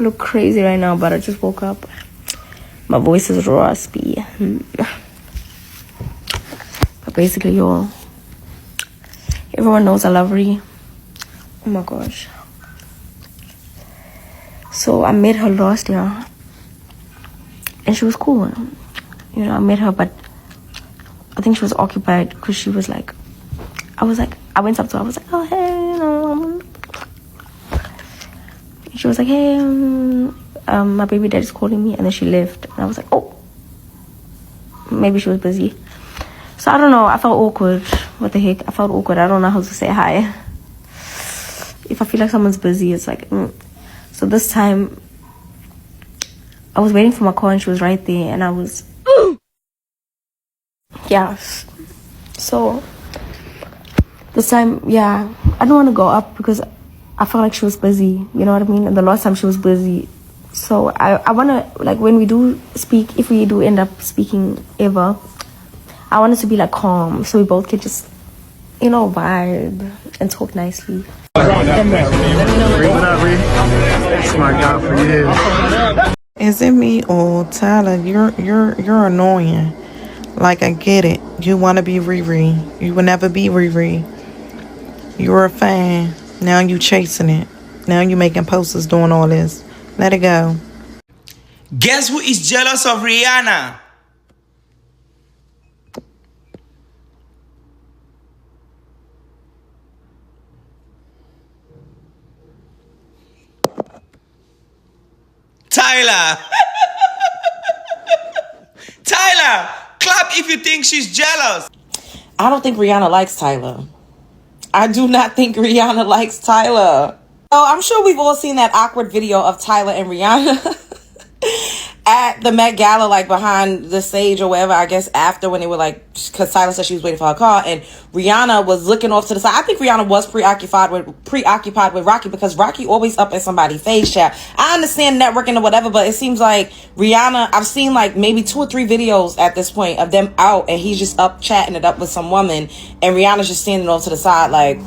look crazy right now, but I just woke up. My voice is raspy. But basically, y'all, everyone knows I love Ree. Oh my gosh. So I met her last year, and she was cool. You know, I met her, but I think she was occupied because she was like, I went up to her, I was like, oh, hey, you know. She was like, hey, my baby daddy's calling me, and then she left. And I was like, oh, maybe she was busy. So I don't know, I felt awkward. What the heck? I felt awkward. I don't know how to say hi. If I feel like someone's busy, it's like, So this time, I was waiting for my car, and she was right there, and I was, yeah. So this time, yeah, I don't want to go up because I felt like she was busy, you know what I mean? And the last time she was busy. So I want to, like, when we do speak, if we do end up speaking ever, I want it to be like calm, so we both can just, you know, vibe and talk nicely. What up, Ree? That's my guy for years. Is it me or Tyler? You're annoying. Like, I get it. You want to be Riri. You will never be Riri. You're a fan. Now you chasing it. Now you making posters doing all this. Let it go. Guess who is jealous of Rihanna? Tyla. Tyla, clap if you think she's jealous. I don't think Rihanna likes Tyla. I do not think Rihanna likes Tyla. Oh, I'm sure we've all seen that awkward video of Tyla and Rihanna at the Met Gala, like behind the stage or whatever, I guess after, when they were like, because Tyla said she was waiting for her car and Rihanna was looking off to the side. I think Rihanna was preoccupied with Rocky, because Rocky always up in somebody's face chat. I understand networking or whatever, but it seems like Rihanna, I've seen like maybe 2 or 3 videos at this point of them out and he's just up chatting it up with some woman and Rihanna's just standing off to the side like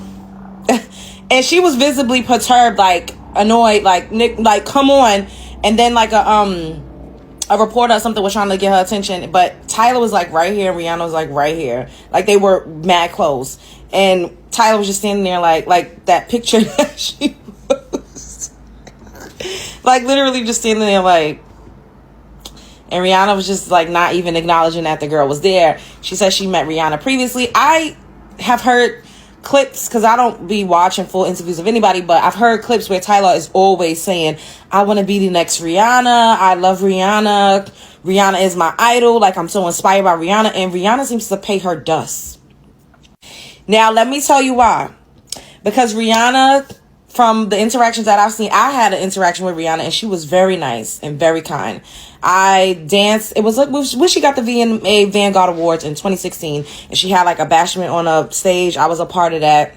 and she was visibly perturbed, like annoyed, like Nick, like come on. And then like a reporter or something was trying to get her attention, but Tyla was like right here, Rihanna was like right here, like they were mad close, and Tyla was just standing there like that picture that she was like literally just standing there like, and Rihanna was just like not even acknowledging that the girl was there. She said she met Rihanna previously. I have heard clips, because I don't be watching full interviews of anybody, but I've heard clips where Tyla is always saying, I want to be the next Rihanna. I love Rihanna. Rihanna is my idol. Like, I'm so inspired by Rihanna. And Rihanna seems to pay her dust. Now, let me tell you why. Because Rihanna, from the interactions that I've seen, I had an interaction with Rihanna and she was very nice and very kind. I danced. It was like when she got the VMA Vanguard Awards in 2016, and she had like a bashment on a stage. I was a part of that.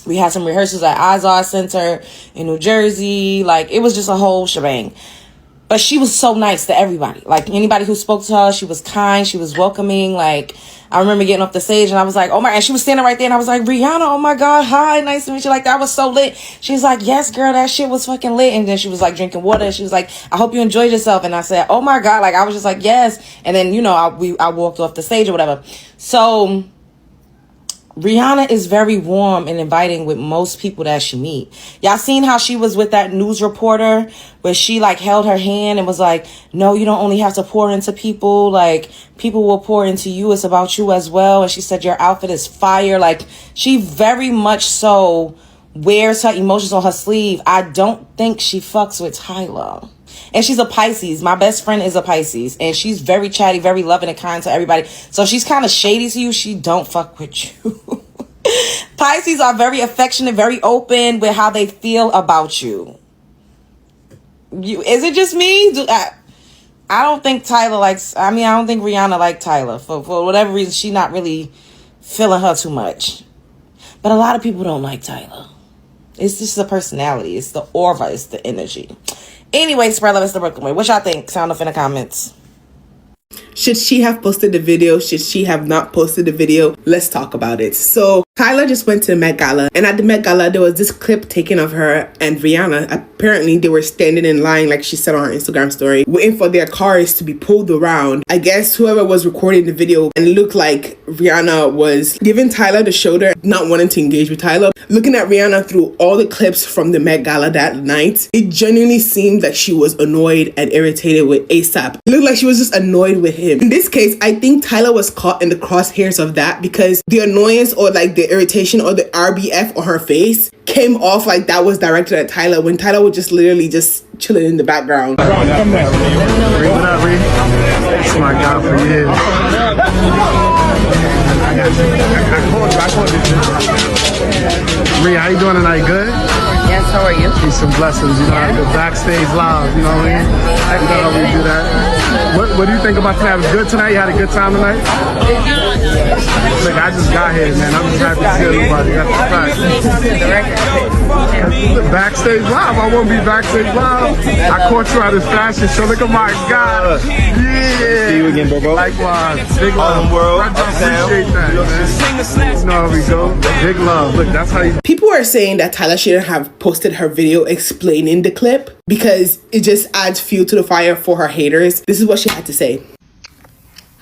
We had some rehearsals at Izar Center in New Jersey. Like, it was just a whole shebang. But she was so nice to everybody. Like, anybody who spoke to her, she was kind. She was welcoming. Like, I remember getting off the stage and I was like, oh my, and she was standing right there and I was like, Rihanna, oh my God, hi, nice to meet you. Like, that was so lit. She's like, yes, girl, that shit was fucking lit. And then she was like drinking water. She was like, I hope you enjoyed yourself. And I said, oh my God, like, I was just like, yes. And then, you know, I walked off the stage or whatever. So Rihanna is very warm and inviting with most people that she meet. Y'all seen how she was with that news reporter where she like held her hand and was like, no, you don't only have to pour into people. Like, people will pour into you. It's about you as well. And she said, your outfit is fire. Like, she very much so wears her emotions on her sleeve. I don't think she fucks with Tyla. And she's a Pisces. My best friend is a Pisces. And she's very chatty, very loving and kind to everybody. So she's kind of shady to you. She don't fuck with you. Pisces are very affectionate, very open with how they feel about you. Is it just me? I don't think Tyla likes... I don't think Rihanna likes Tyla. For whatever reason, she's not really feeling her too much. But a lot of people don't like Tyla. It's just the personality. It's the aura. It's the energy. Anyway, spread love, it's the Brooklyn way. What y'all think? Sound off in the comments. Should she have posted the video? Should she have not posted the video? Let's talk about it. So Tyla just went to the Met Gala, and at the Met Gala, there was this clip taken of her and Rihanna. Apparently, they were standing in line, like she said on her Instagram story, waiting for their cars to be pulled around. I guess whoever was recording the video, and it looked like Rihanna was giving Tyla the shoulder, not wanting to engage with Tyla. Looking at Rihanna through all the clips from the Met Gala that night, it genuinely seemed like she was annoyed and irritated with ASAP. It looked like she was just annoyed with him. In this case, I think Tyla was caught in the crosshairs of that because the annoyance or like the irritation or the RBF on her face came off like that was directed at Tyla when Tyla was just literally just chilling in the background. What up, Ree? That's my guy for years. I called you. Ree, how you doing tonight? Good? Yes, how are you? Peace and blessings. You know, the backstage live, you know what I mean? You know how we do that. What do you think about tonight? It was good tonight? You had a good time tonight? Look, I just got here, man. I'm just happy to see everybody. That's the fact. The backstage live. I won't be backstage live. I caught you at this fashion show. Look at my God. Yeah. See you again, bro. Likewise. Big love. World. I appreciate that, man. You know how we go. Big love. Look, that's how you... People are saying that Tyla shouldn't have posted her video explaining the clip because it just adds fuel to the fire for her haters. This is what she had to say.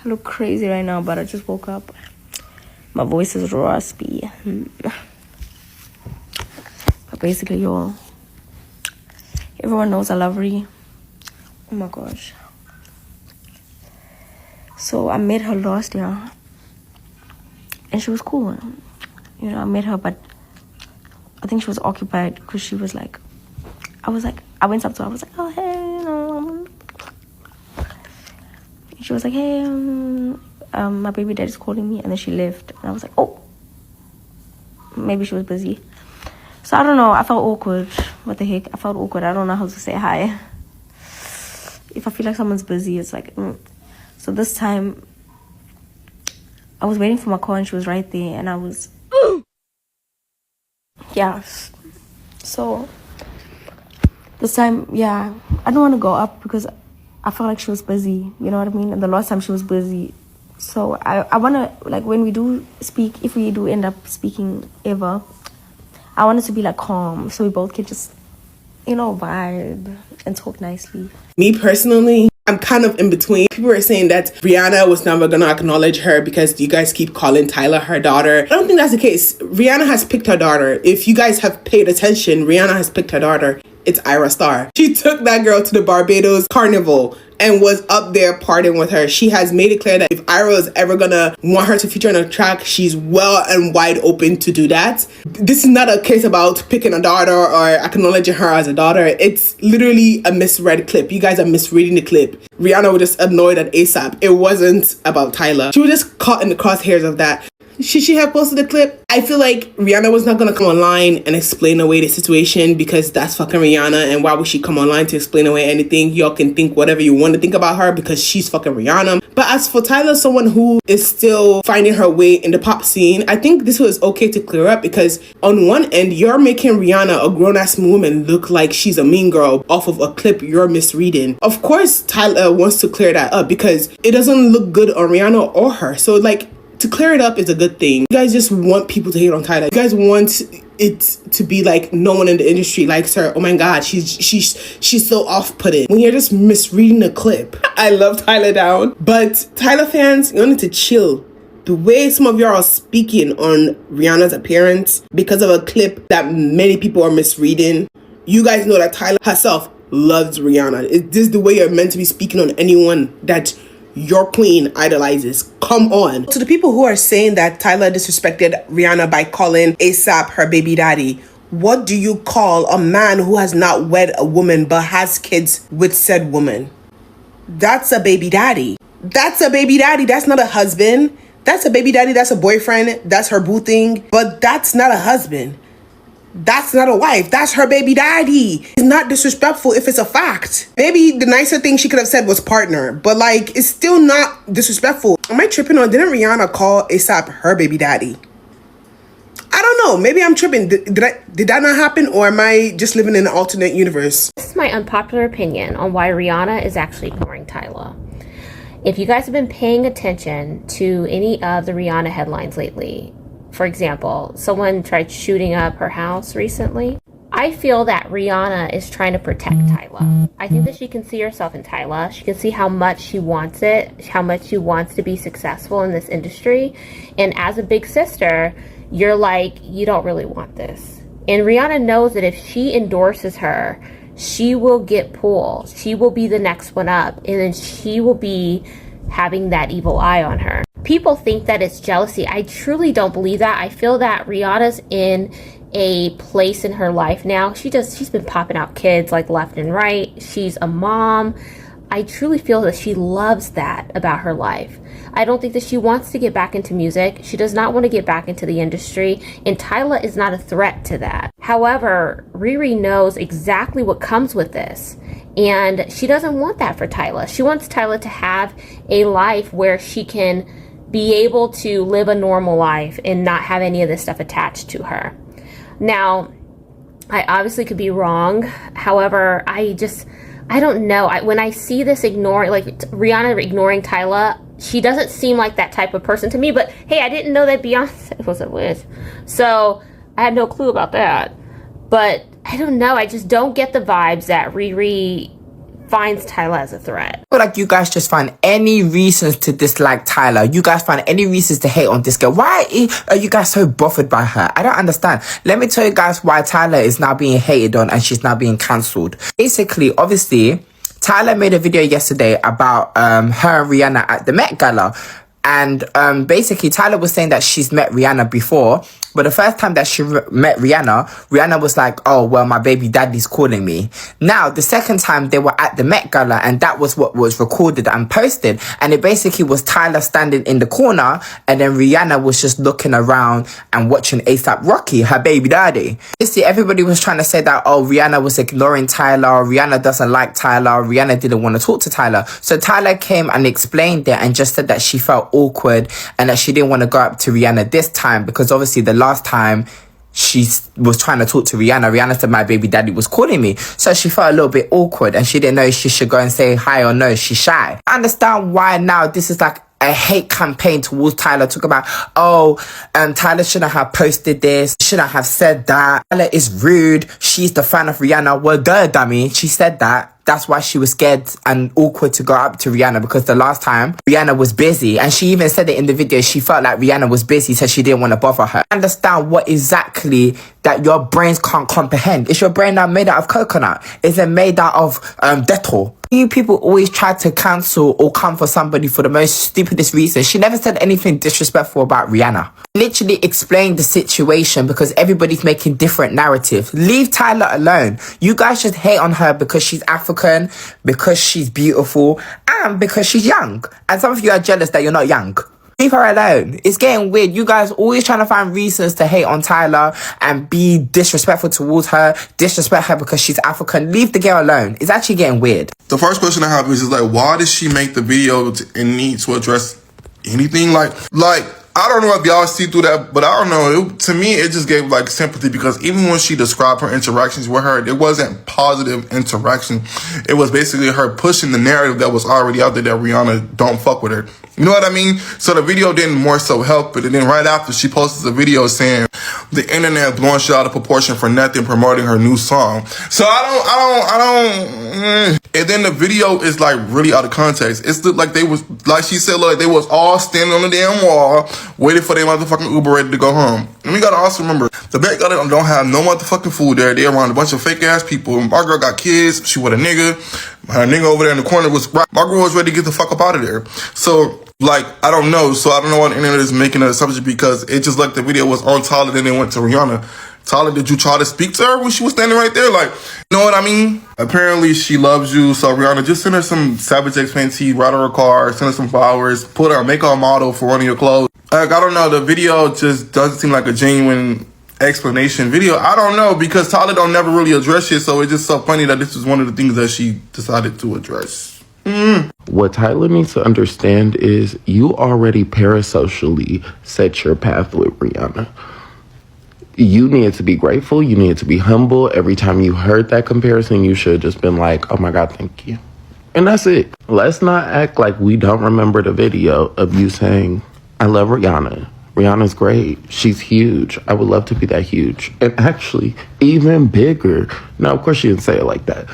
I look crazy right now, but I just woke up. My voice is raspy. But basically, y'all, everyone knows I love Ree. Oh my gosh. So I met her last year, and she was cool. You know, I met her, but I think she was occupied because she was like, I went up to her, I was like, oh, hey, you know. She was like, hey, my baby daddy's calling me, and then she left. And I was like, oh, maybe she was busy. So I don't know, I felt awkward. What the heck? I felt awkward. I don't know how to say hi. If I feel like someone's busy, it's like, So this time, I was waiting for my car, and she was right there, and I was, yeah. So this time, yeah, I don't want to go up because I felt like she was busy, you know what I mean? And the last time she was busy. So I want to, like, when we do speak, if we do end up speaking ever, I want it to be, like, calm. So we both can just, you know, vibe and talk nicely. Me personally, I'm kind of in between. People are saying that Rihanna was never going to acknowledge her because you guys keep calling Tyla her daughter. I don't think that's the case. Rihanna has picked her daughter. If you guys have paid attention, Rihanna has picked her daughter. It's Ira Star. She took that girl to the Barbados Carnival and was up there partying with her. She has made it clear that if Ira is ever gonna want her to feature on a track, she's well and wide open to do that. This is not a case about picking a daughter or acknowledging her as a daughter. It's literally a misread clip. You guys are misreading the clip. Rihanna was just annoyed at ASAP. It wasn't about Tyla. She was just caught in the crosshairs of that. Should she have posted the clip? I feel like Rihanna was not going to come online and explain away the situation because that's fucking Rihanna, and why would she come online to explain away anything? Y'all can think whatever you want to think about her because she's fucking Rihanna. But as for Tyla, someone who is still finding her way in the pop scene, I think this was okay to clear up because on one end, you're making Rihanna, a grown-ass woman, look like she's a mean girl off of a clip you're misreading. Of course, Tyla wants to clear that up because it doesn't look good on Rihanna or her. So, like, to clear it up is a good thing. You guys just want people to hate on Tyla. You guys want it to be like no one in the industry likes her. Oh my God, she's so off-putting. When you're just misreading a clip. I love Tyla down. But Tyla fans, you need to chill. The way some of y'all are speaking on Rihanna's appearance because of a clip that many people are misreading, you guys know that Tyla herself loves Rihanna. Is this the way you're meant to be speaking on anyone that your queen idolizes? Come on. To the people who are saying that Tyla disrespected Rihanna by calling ASAP her baby daddy, what do you call a man who has not wed a woman but has kids with said woman? That's a baby daddy. That's a baby daddy. That's not a husband. That's a baby daddy. That's a boyfriend. That's her boo thing. But that's not a husband. That's not a wife. That's her baby daddy. It's not disrespectful if it's a fact. Maybe the nicer thing she could have said was partner, but like, it's still not disrespectful. Am I tripping, or didn't Rihanna call ASAP her baby daddy? I don't know. Maybe I'm tripping. Did that not happen, or am I just living in an alternate universe? This is my unpopular opinion on why Rihanna is actually ignoring Tyla. If you guys have been paying attention to any of the Rihanna headlines lately, for example, someone tried shooting up her house recently. I feel that Rihanna is trying to protect Tyla. I think that she can see herself in Tyla. She can see how much she wants it, how much she wants to be successful in this industry. And as a big sister, you're like, you don't really want this. And Rihanna knows that if she endorses her, she will get pulled. She will be the next one up. And then she will be having that evil eye on her. People think that it's jealousy. I truly don't believe that. I feel that Rihanna's in a place in her life now. She's been popping out kids like left and right. She's a mom. I truly feel that she loves that about her life. I don't think that she wants to get back into music. She does not want to get back into the industry, and Tyla is not a threat to that. However, Riri knows exactly what comes with this, and she doesn't want that for Tyla. She wants Tyla to have a life where she can be able to live a normal life and not have any of this stuff attached to her. Now, I obviously could be wrong. However, I don't know. When I see this Rihanna ignoring Tyla, she doesn't seem like that type of person to me. But hey, I didn't know that Beyonce was a Wiz, so I had no clue about that. But I don't know. I just don't get the vibes that Riri finds Tyla as a threat. I feel like you guys just find any reasons to dislike Tyla. You guys find any reasons to hate on this girl. Why are you guys so bothered by her? I don't understand. Let me tell you guys why Tyla is now being hated on and she's now being cancelled. Basically, obviously, Tyla made a video yesterday about her and Rihanna at the Met Gala. And basically, Tyla was saying that she's met Rihanna before. But the first time that she met Rihanna was like, oh, well, my baby daddy's calling me. Now, the second time they were at the Met Gala, and that was what was recorded and posted. And it basically was Tyla standing in the corner, and then Rihanna was just looking around and watching A$AP Rocky, her baby daddy. You see, everybody was trying to say that, oh, Rihanna was ignoring Tyla, Rihanna doesn't like Tyla, Rihanna didn't want to talk to Tyla. So Tyla came and explained it and just said that she felt awkward and that she didn't want to go up to Rihanna this time because obviously the last time she was trying to talk to Rihanna said my baby daddy was calling me. So she felt a little bit awkward and she didn't know if she should go and say hi or no. She's shy. I understand why now this is like a hate campaign towards Tyla. Talk about, Tyla shouldn't have posted this, shouldn't have said that. Tyla is rude. She's the fan of Rihanna. Well, duh, dummy. She said that. That's why she was scared and awkward to go up to Rihanna because the last time Rihanna was busy, and she even said it in the video, she felt like Rihanna was busy, so she didn't want to bother her. Understand what exactly that your brains can't comprehend. Is your brain now made out of coconut? Is it made out of Dettol? You people always try to cancel or come for somebody for the most stupidest reason. She never said anything disrespectful about Rihanna. Literally explained the situation because everybody's making different narratives. Leave Tyla alone. You guys just hate on her because she's African, because she's beautiful, and because she's young. And some of you are jealous that you're not young. Leave her alone. It's getting weird. You guys always trying to find reasons to hate on Tyla and be disrespectful towards her, disrespect her because she's African. Leave the girl alone. It's actually getting weird. The first question I have is like, why did she make the video and need to address anything? Like, I don't know if y'all see through that, but I don't know. To me, it just gave like sympathy because even when she described her interactions with her, it wasn't positive interaction. It was basically her pushing the narrative that was already out there that Rihanna don't fuck with her. You know what I mean? So the video didn't more so help it. And then right after, she posted a video saying the internet blowing shit out of proportion for nothing, promoting her new song. So I don't. And then the video is like really out of context. It's like they was, like she said, like they was all standing on the damn wall, waiting for their motherfucking Uber ready to go home. And we gotta also remember, the Met Gala don't have no motherfucking food there. They around a bunch of fake ass people. My girl got kids. She with a nigga. Her nigga over there in the corner was, my girl was ready to get the fuck up out of there. So, like, I don't know. So I don't know why the internet is making a subject because it just like the video was on Tyla, then it went to Rihanna. Tyla, did you try to speak to her when she was standing right there? Like, you know what I mean? Apparently she loves you. So Rihanna, just send her some Savage X Fenty, ride her a car, send her some flowers, put her, make her a model for one of your clothes. Like, I don't know. The video just doesn't seem like a genuine explanation video. I don't know because Tyla don't never really address it. So it's just so funny that this is one of the things that she decided to address. What Tyla needs to understand is you already parasocially set your path with Rihanna. You need to be grateful. You need to be humble. Every time you heard that comparison, you should have just been like, oh my God, thank you. And that's it. Let's not act like we don't remember the video of you saying, I love Rihanna. Rihanna's great. She's huge. I would love to be that huge. And actually, even bigger. Now, of course, she didn't say it like that.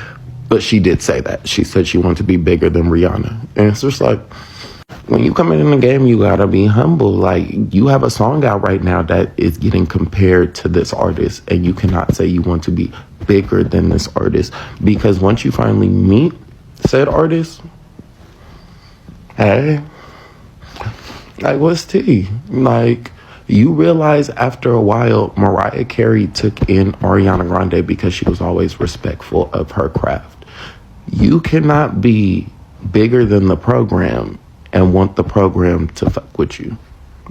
But she did say that. She said she wanted to be bigger than Rihanna. And it's just like, when you come in the game, you gotta be humble. Like, you have a song out right now that is getting compared to this artist, and you cannot say you want to be bigger than this artist, because once you finally meet said artist, hey, like, what's tea? Like, you realize after a while, Mariah Carey took in Ariana Grande because she was always respectful of her craft. You cannot be bigger than the program and want the program to fuck with you.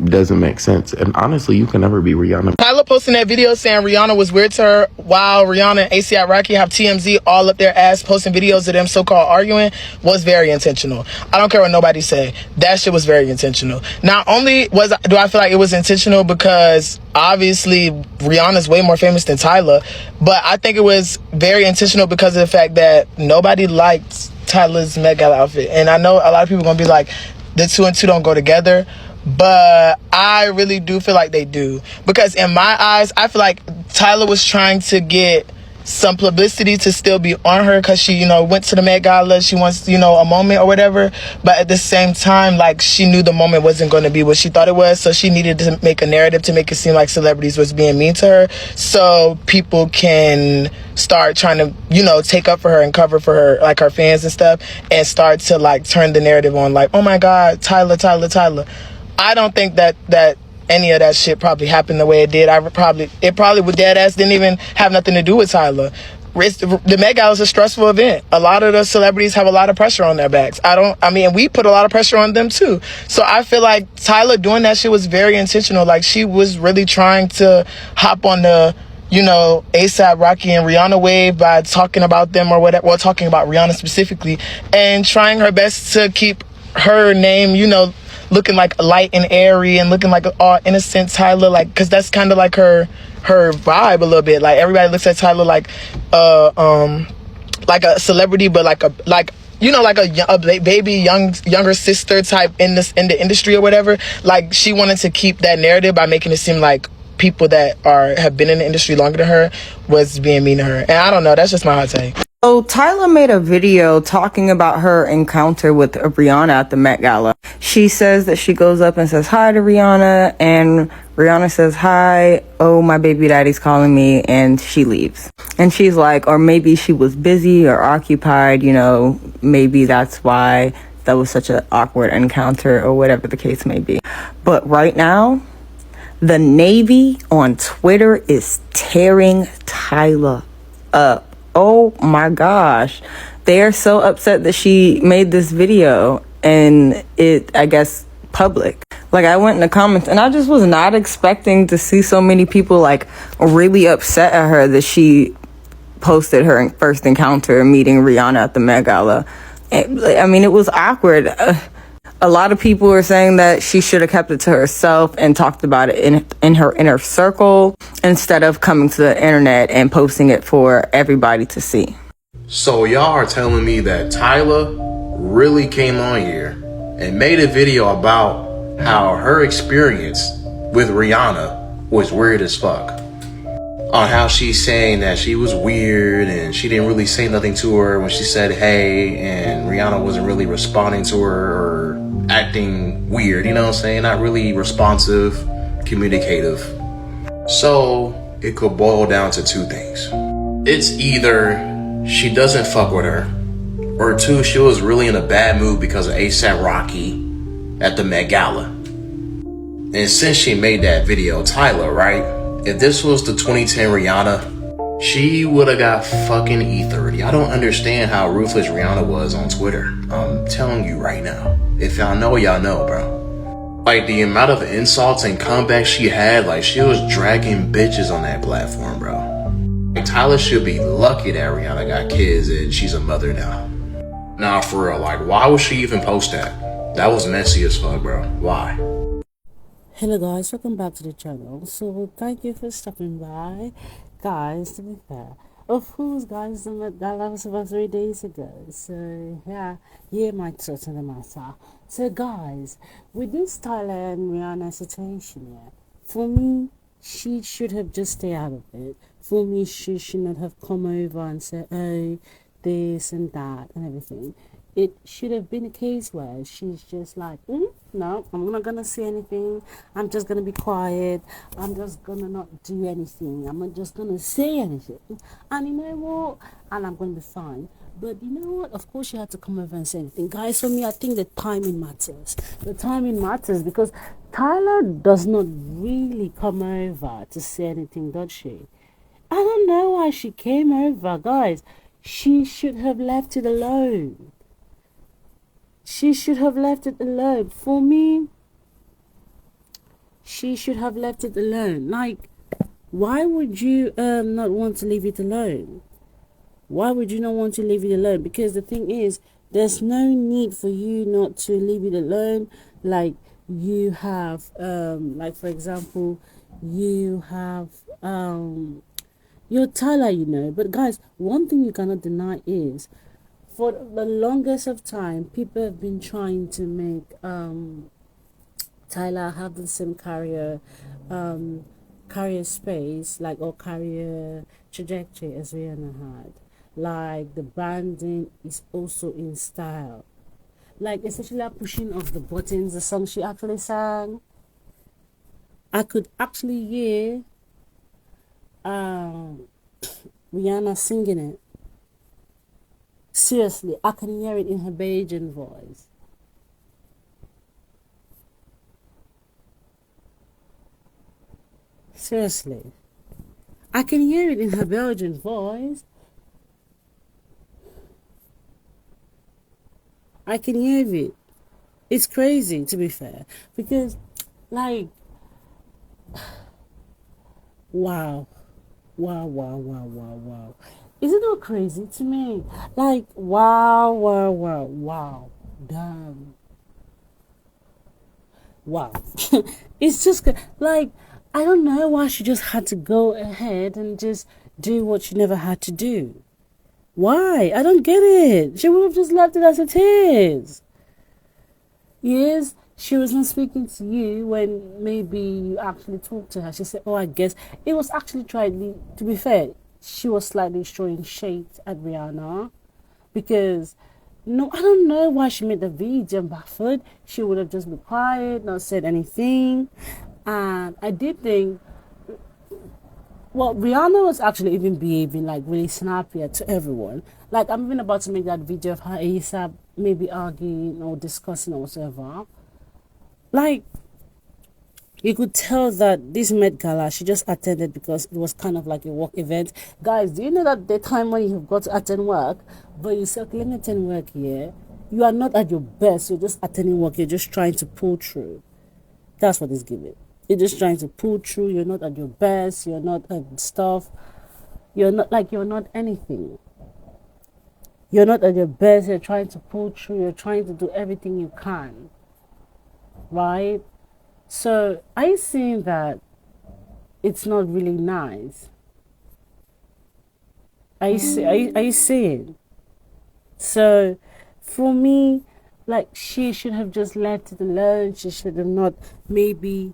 Doesn't make sense. And honestly, you can never be Rihanna. Tyla posting that video saying Rihanna was weird to her, while Rihanna and ASAP Rocky have TMZ all up their ass posting videos of them so-called arguing, was very intentional. I don't care what nobody say. That shit was very intentional. Not only do I feel like it was intentional because obviously Rihanna's way more famous than Tyla, but I think it was very intentional because of the fact that nobody liked Tyla's Met Gala outfit. And I know a lot of people are gonna be like, the two and two don't go together, but I really do feel like they do, because in my eyes, I feel like Tyla was trying to get some publicity to still be on her because she, went to the Met Gala. She wants, a moment or whatever. But at the same time, like, she knew the moment wasn't going to be what she thought it was. So she needed to make a narrative to make it seem like celebrities was being mean to her, so people can start trying to, take up for her and cover for her, like her fans and stuff, and start to like turn the narrative on like, oh my God, Tyla. I don't think that any of that shit probably happened the way it did. It probably with dead ass didn't even have nothing to do with Tyla. The Met Gala is a stressful event. A lot of the celebrities have a lot of pressure on their backs. We put a lot of pressure on them too. So I feel like Tyla doing that shit was very intentional. Like, she was really trying to hop on the, ASAP Rocky and Rihanna wave by talking about them or whatever, well, talking about Rihanna specifically, and trying her best to keep her name, looking like light and airy and looking like all innocent Tyla, like, because that's kind of like her vibe a little bit. Like, everybody looks at Tyla like a celebrity, but like a baby younger sister type in the industry or whatever. Like, she wanted to keep that narrative by making it seem like people that have been in the industry longer than her was being mean to her. And I don't know, that's just my hot take. So Tyla made a video talking about her encounter with Rihanna at the Met Gala. She says that she goes up and says hi to Rihanna, and Rihanna says, hi, oh, my baby daddy's calling me, and she leaves. And she's like, or maybe she was busy or occupied, maybe that's why that was such an awkward encounter or whatever the case may be. But right now, the Navy on Twitter is tearing Tyla up. Oh my gosh. They are so upset that she made this video and it, I guess, public. Like, I went in the comments and I just was not expecting to see so many people like really upset at her that she posted her first encounter meeting Rihanna at the Met Gala. It was awkward. A lot of people were saying that she should have kept it to herself and talked about it in her inner circle instead of coming to the internet and posting it for everybody to see. So y'all are telling me that Tyla really came on here and made a video about how her experience with Rihanna was weird as fuck. On how she's saying that she was weird and she didn't really say nothing to her when she said hey, and Rihanna wasn't really responding to her or acting weird, not really responsive, communicative. So it could boil down to two things. It's either she doesn't fuck with her, or two, she was really in a bad mood because of ASAP Rocky at the Met Gala. And since she made that video, Tyla, right? If this was the 2010 Rihanna, she would have got fucking E30. I don't understand how ruthless Rihanna was on Twitter. I'm telling you right now. If y'all know, y'all know, bro. Like, the amount of insults and comebacks she had, like, she was dragging bitches on that platform, bro. Like, Tyla should be lucky that Rihanna got kids and she's a mother now. Nah, for real, like, why would she even post that? That was messy as fuck, bro. Why? Hello guys, welcome back to the channel. So thank you for stopping by. Guys, to be fair, Of course, guys, the Met Gala was about 3 days ago. So, yeah, here my thoughts on the matter. So, guys, with this Tyla and Rihanna situation, yeah, for me, she should have just stayed out of it. For me, she should not have come over and said, oh, this and that and everything. It should have been a case where she's just like, no, I'm not gonna say anything. I'm just gonna be quiet. I'm just gonna not do anything. I'm not just gonna say anything. And you know what? And I'm gonna be fine. But you know what? Of course, she had to come over and say anything. Guys, for me, I think the timing matters. The timing matters because Tyler does not really come over to say anything, does she? I don't know why she came over, guys. She should have left it alone. She should have left it alone. For me, she should have left it alone. Like, why would you not want to leave it alone? Why would you not want to leave it alone? Because the thing is, there's no need for you not to leave it alone. Like, you have, like, for example, you have, you're Tyler, you know. But guys, one thing you cannot deny is, for the longest of time, people have been trying to make Tyler have the same career space, like, or career trajectory as Rihanna had. Like, the branding is also in style. Like, especially her pushing of the buttons, the song she actually sang. I could actually hear Rihanna singing it. Seriously, I can hear it in her Bajan voice. Seriously. I can hear it in her Belgian voice. I can hear it. It's crazy, to be fair. Because, like, wow. Wow, wow, wow, wow, wow. Is it not crazy to me? Like, wow, wow, wow, wow. Damn. Wow. It's just, like, I don't know why she just had to go ahead and just do what she never had to do. Why? I don't get it. She would have just left it as it is. Yes, she was not speaking to you when maybe you actually talked to her. She said, oh, I guess it was actually trying, to be fair, she was slightly showing shade at Rihanna because, no, I don't know why she made the video baffled. She would have just been quiet, not said anything. And I did think, well, Rihanna was actually even behaving like really snappier to everyone. Like, I'm even about to make that video of her ASAP maybe arguing or discussing or whatever. Like, you could tell that this Met Gala, she just attended because it was kind of like a work event. Guys, do you know that the time when you've got to attend work, but you say, okay, let me attend work here, you are not at your best, you're just attending work, you're just trying to pull through. That's what it's giving. You're just trying to pull through, you're not at your best, you're not at stuff, you're not anything. You're not at your best, you're trying to pull through, you're trying to do everything you can. Right? So, I think that it's not really nice. I see it. So, for me, like, she should have just left it alone. She should have not maybe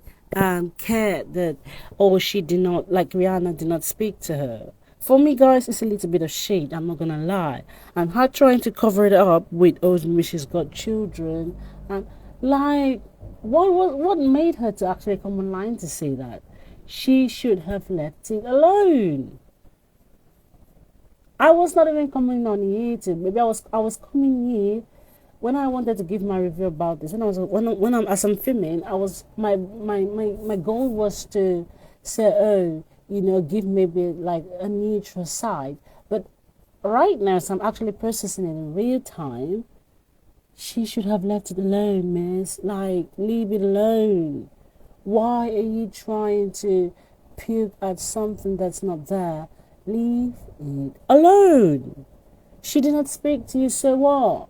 cared that, or she did not, like, Rihanna did not speak to her. For me, guys, it's a little bit of shade, I'm not gonna lie. And her trying to cover it up with, oh, she's got children. And, like, what made her to actually come online to say that? She should have left it alone. I was not even coming on here maybe I was coming here when I wanted to give my review about this. When I'm as I'm filming, I was my goal was to say, oh, you know, give maybe like a neutral side. But right now, so I'm actually processing it in real time. She should have left it alone, miss. Like, leave it alone. Why are you trying to puke at something that's not there? Leave it alone. She did not speak to you, so what?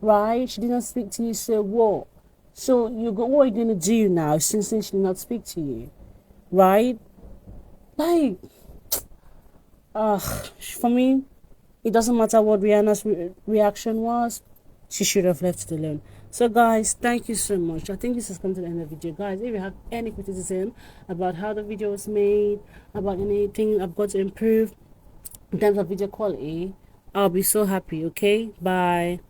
Right? She did not speak to you, so what? So what are you gonna do now since she did not speak to you? Right? Like, For me, it doesn't matter what Rihanna's reaction was. She should have left it alone. So guys, thank you so much. I think this has come to the end of the video. Guys, if you have any criticism about how the video was made, about anything I've got to improve in terms of video quality, I'll be so happy. Okay, bye.